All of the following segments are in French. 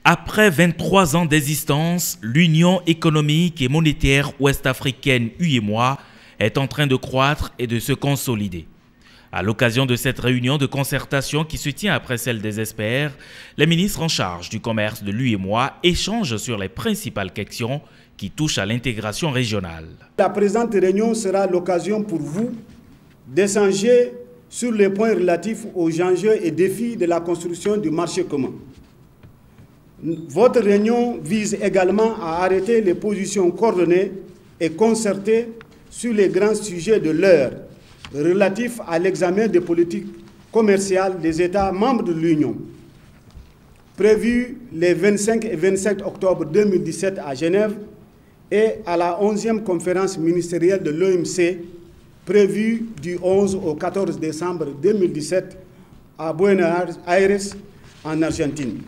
Après 23 ans d'existence, l'Union économique et monétaire ouest-africaine UEMOA est en train de croître et de se consolider. À l'occasion de cette réunion de concertation qui se tient après celle des experts, les ministres en charge du commerce de l'UEMOA échangent sur les principales questions qui touchent à l'intégration régionale. La présente réunion sera l'occasion pour vous d'échanger sur les points relatifs aux enjeux et défis de la construction du marché commun. Votre réunion vise également à arrêter les positions coordonnées et concertées sur les grands sujets de l'heure relatifs à l'examen des politiques commerciales des États membres de l'Union, prévus les 25 et 27 octobre 2017 à Genève et à la 11e conférence ministérielle de l'OMC, prévue du 11 au 14 décembre 2017 à Buenos Aires, en Argentine.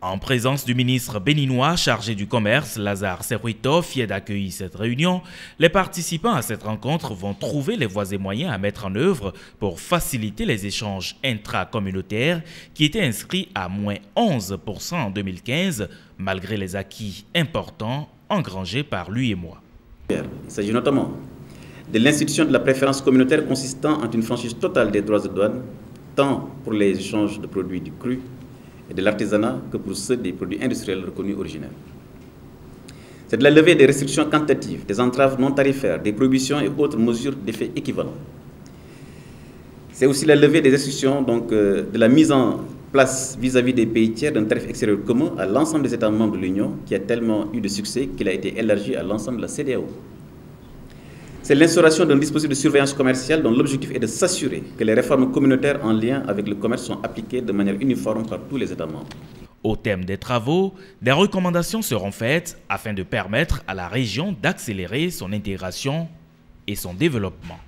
En présence du ministre béninois chargé du commerce, Lazare Seruito, fier d'accueillir cette réunion, les participants à cette rencontre vont trouver les voies et moyens à mettre en œuvre pour faciliter les échanges intracommunautaires qui étaient inscrits à moins 11% en 2015, malgré les acquis importants engrangés par l'UEMOA. Il s'agit notamment de l'institution de la préférence communautaire consistant en une franchise totale des droits de douane, tant pour les échanges de produits du cru et de l'artisanat que pour ceux des produits industriels reconnus originels. C'est de la levée des restrictions quantitatives, des entraves non tarifaires, des prohibitions et autres mesures d'effet équivalent. C'est aussi la levée des restrictions de la mise en place vis-à-vis des pays tiers d'un tarif extérieur commun à l'ensemble des États membres de l'Union qui a tellement eu de succès qu'il a été élargi à l'ensemble de la CEDEAO. C'est l'instauration d'un dispositif de surveillance commerciale dont l'objectif est de s'assurer que les réformes communautaires en lien avec le commerce sont appliquées de manière uniforme par tous les États membres. Au terme des travaux, des recommandations seront faites afin de permettre à la région d'accélérer son intégration et son développement.